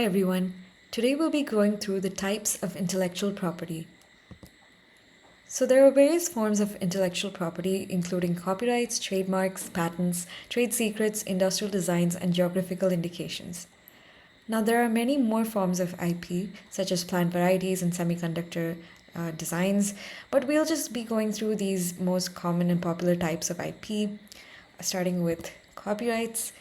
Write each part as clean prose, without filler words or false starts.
Hi everyone. Today we'll be going through the types of intellectual property. So there are various forms of intellectual property including copyrights, trademarks, patents, trade secrets, industrial designs, and geographical indications. Now there are many more forms of IP such as plant varieties and semiconductor designs, but we'll just be going through these most common and popular types of IP, starting with copyrights.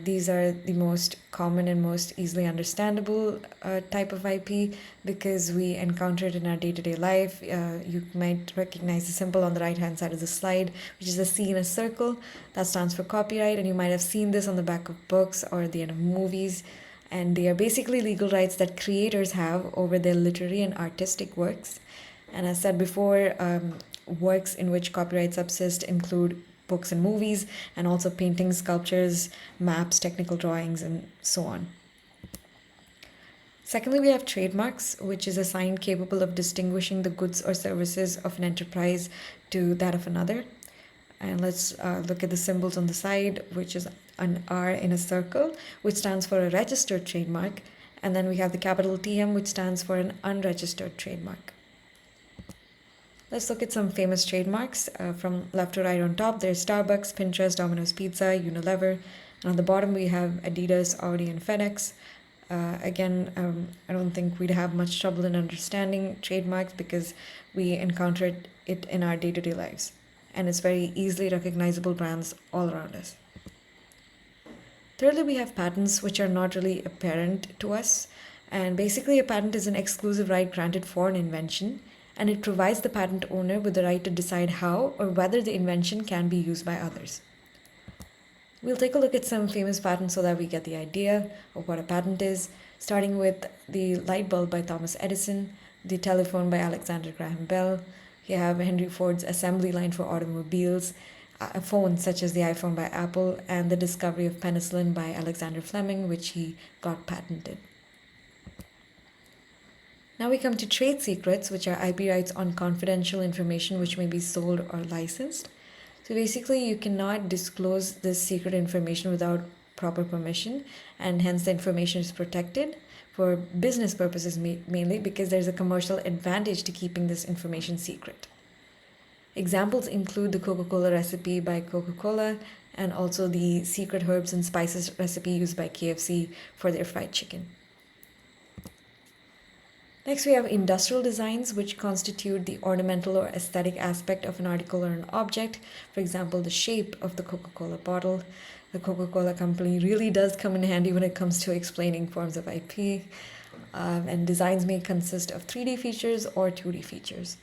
These are the most common and most easily understandable type of IP because we encounter it in our day-to-day life. You might recognize the symbol on the right-hand side of the slide, which is a C in a circle. That stands for copyright, and you might have seen this on the back of books or at the end of movies. And they are basically legal rights that creators have over their literary and artistic works. And as said before, works in which copyright subsist include books and movies, and also paintings, sculptures, maps, technical drawings, and so on. Secondly, we have trademarks, which is a sign capable of distinguishing the goods or services of an enterprise to that of another. And let's look at the symbols on the side, which is an R in a circle, which stands for a registered trademark. And then we have the capital TM, which stands for an unregistered trademark. Let's look at some famous trademarks. From left to right on top, there's Starbucks, Pinterest, Domino's Pizza, Unilever. And on the bottom, we have Adidas, Audi, and FedEx. I don't think we'd have much trouble in understanding trademarks because we encounter it in our day-to-day lives. And it's very easily recognizable brands all around us. Thirdly, we have patents, which are not really apparent to us. And basically, a patent is an exclusive right granted for an invention, and it provides the patent owner with the right to decide how or whether the invention can be used by others. We'll take a look at some famous patents so that we get the idea of what a patent is, starting with the light bulb by Thomas Edison, the telephone by Alexander Graham Bell. You have Henry Ford's assembly line for automobiles, phones such as the iPhone by Apple, and the discovery of penicillin by Alexander Fleming, which he got patented. Now we come to trade secrets, which are IP rights on confidential information which may be sold or licensed. So basically, you cannot disclose this secret information without proper permission, and hence the information is protected for business purposes mainly because there's a commercial advantage to keeping this information secret. Examples include the Coca-Cola recipe by Coca-Cola and also the secret herbs and spices recipe used by KFC for their fried chicken. Next, we have industrial designs, which constitute the ornamental or aesthetic aspect of an article or an object. For example, the shape of the Coca-Cola bottle. The Coca-Cola company really does come in handy when it comes to explaining forms of IP. And designs may consist of 3D features or 2D features.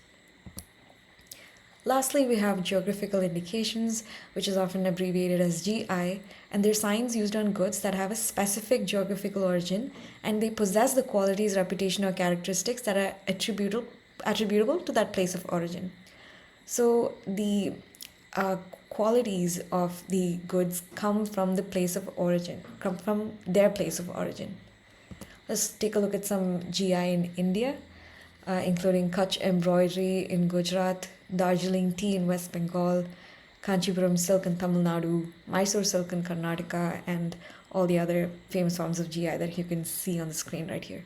Lastly, we have geographical indications, which is often abbreviated as GI, and they're signs used on goods that have a specific geographical origin, and they possess the qualities, reputation, or characteristics that are attributable to that place of origin. So the qualities of the goods come from the place of origin, come from their place of origin. Let's take a look at some GI in India, including Kutch embroidery in Gujarat, Darjeeling tea in West Bengal, Kanchipuram silk in Tamil Nadu, Mysore silk in Karnataka, and all the other famous forms of GI that you can see on the screen right here.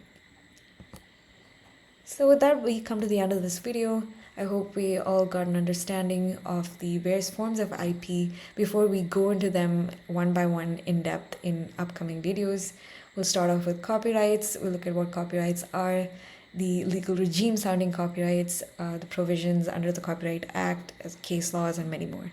So with that, we come to the end of this video. I hope we all got an understanding of the various forms of IP before we go into them one by one in depth in upcoming videos. We'll start off with copyrights. We'll look at what copyrights are, the legal regime surrounding copyrights, the provisions under the Copyright Act, case laws, and many more.